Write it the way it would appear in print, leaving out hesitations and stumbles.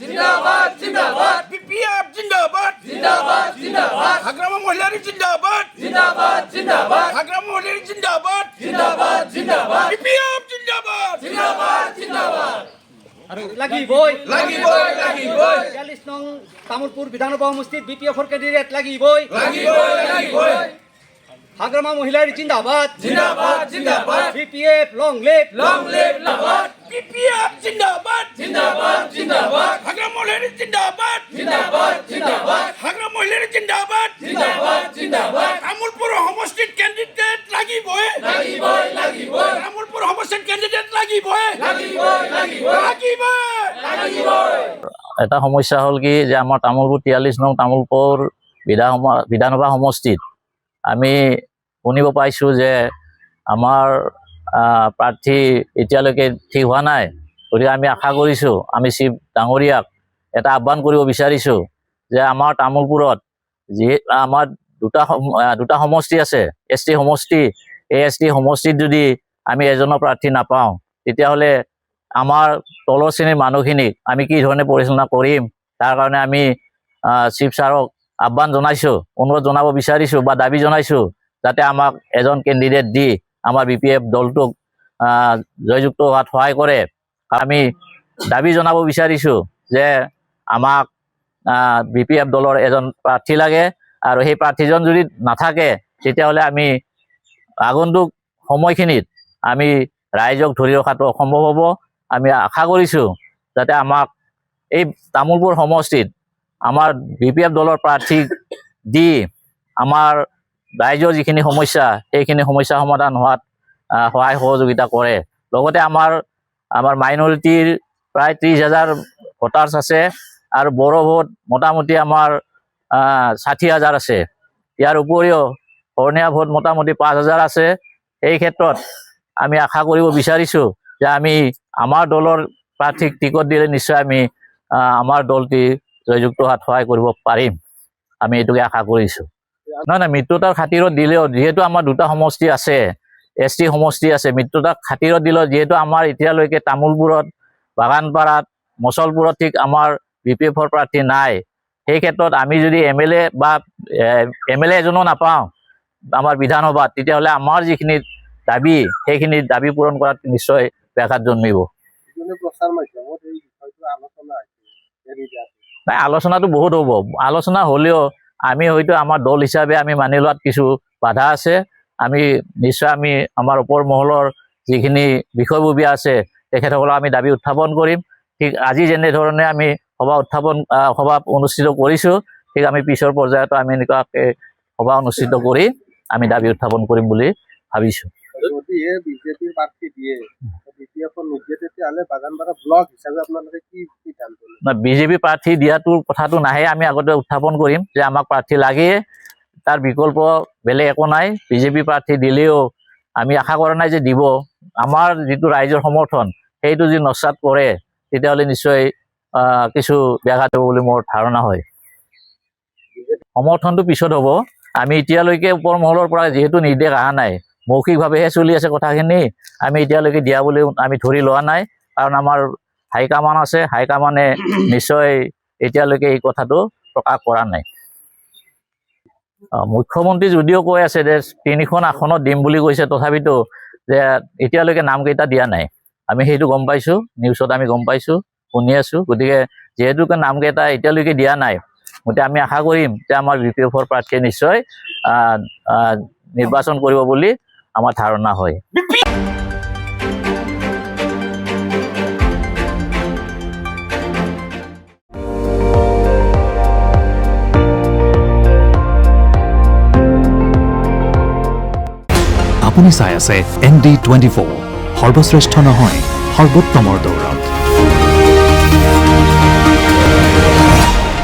জিন্দাবাদ জিন্দাবাদ বিপিএফ জিন্দাবাদ জিন্দাবাদ জিন্দাবাদ হাগ্রামা মহিলারী জিন্দাবাদ জিন্দাবাদ জিন্দাবাদ হাগ্রামা মহিলারী জিন্দাবাদ জিন্দাবাদ জিন্দাবাদ বিপিএফ জিন্দাবাদ জিন্দাবাদ জিন্দাবাদ লাগিবই 42 নং তামুলপুর বিধানসভা সমষ্টিত বিপিএফৰ কেণ্ডিডেট লাগিবই লাগিবই হাগ্ৰামা মহিলাৰ জিন্দাবাদ জিন্দাবাদ জিন্দাবাদ বিপিএফ লং লিভ জিন্দাবাদ বিপিএফ জিন্দাবাদ জিন্দাবাদ জিন্দাবাদ হাগ্রামা মহিলারী জিন্দাবাদ জিন্দাবাদ জিন্দাবাদ হাগ্রামা মহিলারী জিন্দাবাদ জিন্দাবাদ জিন্দাবাদ তামুলপুর সমষ্টিত কেণ্ডিডেট লাগিবই লাগিবই তামুলপুর সমষ্টিত কেণ্ডিডেট লাগিবই এটা সমস্যা হ'ল কি যে আমাৰ তামোলপুৰ 43 নং তামোলপুৰ বিধানসভা সমষ্টিত আমি শুনিব পাইছোঁ যে আমাৰ প্ৰাৰ্থী এতিয়ালৈকে ঠিক হোৱা নাই। গতিকে আমি আশা কৰিছোঁ, আমি চিফ ডাঙৰীয়াক এটা আহ্বান কৰিব বিচাৰিছোঁ যে আমাৰ তামোলপুৰত যি আমাৰ দুটা সমষ্টি আছে, ST সমষ্টি, এই ST সমষ্টিত যদি আমি এজনৰ প্ৰাৰ্থী নাপাওঁ তেতিয়াহ'লে আমাৰ তলৰ শ্ৰেণীৰ মানুহখিনিক আমি কি ধৰণে পৰিচালনা কৰিম, তাৰ কাৰণে আমি চিফ ছাৰক আহ্বান জনাইছোঁ, অনুৰোধ জনাব বিচাৰিছোঁ বা দাবী জনাইছোঁ যাতে আমাক এজন কেণ্ডিডেট দি আমাৰ BPF দলটোক জয়যুক্ত হোৱাত সহায় কৰে। আমি দাবী জনাব বিচাৰিছোঁ যে আমাক BPF দলৰ এজন প্ৰাৰ্থী লাগে আৰু সেই প্ৰাৰ্থীজন যদি নাথাকে তেতিয়াহ'লে আমি আগন্তুক সময়খিনিত আমি ৰাইজক ধৰি ৰখাটো অসম্ভৱ হ'ব। আমি আশা কৰিছোঁ যাতে আমাক এই তামোলপুৰ সমষ্টিত আমাৰ BPF দলৰ প্ৰাৰ্থীক দি আমাৰ ৰাইজৰ যিখিনি সমস্যা সেইখিনি সমস্যা সমাধান হোৱাত সহায় সহযোগিতা কৰে। লগতে আমাৰ মাইনৰিটিৰ প্ৰায় 30,000 ভোটাৰ্ছ আছে আৰু বড়ো ভোট মোটামুটি আমাৰ 60,000 আছে। ইয়াৰ উপৰিও শৰণীয়া ভোট মোটামুটি 5,000 আছে। এই ক্ষেত্ৰত আমি আশা কৰিব বিচাৰিছোঁ যে আমি আমাৰ দলৰ প্ৰাৰ্থীক টিকট দিলে নিশ্চয় আমি আমাৰ দলটি জয়যুক্ত হোৱাত সহায় কৰিব পাৰিম, আমি এইটোকে আশা কৰিছোঁ। নহয় মিত্ৰতাৰ খাতিৰত দিলেও যিহেতু আমাৰ দুটা সমষ্টি আছে, ST সমষ্টি আছে, মিত্ৰতাৰ খাতিৰত দিলেও যিহেতু আমাৰ এতিয়ালৈকে তামোলপুৰত, বাগানপাৰাত, মচলপুৰত ঠিক আমাৰ BPFৰ প্ৰাৰ্থী নাই, সেই ক্ষেত্ৰত আমি যদি MLA বা MLA এজনো নাপাওঁ আমাৰ বিধানসভাত তেতিয়াহ'লে আমাৰ যিখিনি দাবী সেইখিনি দাবী পূৰণ কৰাত নিশ্চয় ব্যাঘাত জন্মিব। নাই, আলোচনাটো বহুত হ'ব। আলোচনা হ'লেও আমি হয়তো আমাৰ দল হিচাপে আমি মানি লোৱাত কিছু বাধা আছে। আমি নিশ্চয় আমাৰ ওপৰ মহলৰ যিখিনি বিষয়ববীয়া আছে তেখেতসকলক আমি দাবী উত্থাপন কৰিম। ঠিক আজি যেনেধৰণে আমি সভা অনুষ্ঠিত কৰিছোঁ, ঠিক আমি পিছৰ পৰ্যায়তো আমি এনেকুৱাকৈ সভা অনুষ্ঠিত কৰি আমি দাবী উত্থাপন কৰিম বুলি ভাবিছোঁ। বিজেপি প্ৰাৰ্থী দিয়াটোৰ কথাটো নাহে, আমি আগতে উত্থাপন কৰিম যে আমাক প্ৰাৰ্থী লাগে, তাৰ বিকল্প বেলেগ একো নাই। বিজেপি প্ৰাৰ্থী দিলেও আমি আশা কৰা নাই যে দিব। আমাৰ যিটো ৰাইজৰ সমৰ্থন সেইটো যদি নস্বাত কৰে তেতিয়াহ'লে নিশ্চয় কিছু ব্যাঘাত হ'ব বুলি মোৰ ধাৰণা হয়। সমৰ্থনটো পিছত হ'ব। আমি এতিয়ালৈকে ওপৰ মহলৰ পৰা যিহেতু নিৰ্দেশ অহা নাই, মৌখিকভাৱেহে চলি আছে কথাখিনি, আমি এতিয়ালৈকে দিয়া বুলি আমি ধৰি লোৱা নাই। কাৰণ আমাৰ হাইকমাণ্ড আছে, হাইকমাণ্ডে নিশ্চয় এতিয়ালৈকে এই কথাটো প্ৰকাশ কৰা নাই। মুখ্যমন্ত্ৰী যদিও কৈ আছে যে 3খন আসনত দিম বুলি কৈছে, তথাপিতো যে এতিয়ালৈকে নামকেইটা দিয়া নাই, আমি সেইটো গম পাইছোঁ, নিউজত আমি গম পাইছোঁ, শুনি আছোঁ। গতিকে যিহেতুকে নামকেইটা এতিয়ালৈকে দিয়া নাই, গতিকে আমি আশা কৰিম যে আমাৰ BPFৰ প্ৰাৰ্থীয়ে নিশ্চয় নিৰ্বাচন কৰিব বুলি আমাৰ ধাৰণা হয়। আপুনি চাই আছে ND24, সৰ্বশ্ৰেষ্ঠ নহয় সৰ্বোত্তমৰ দৌৰ।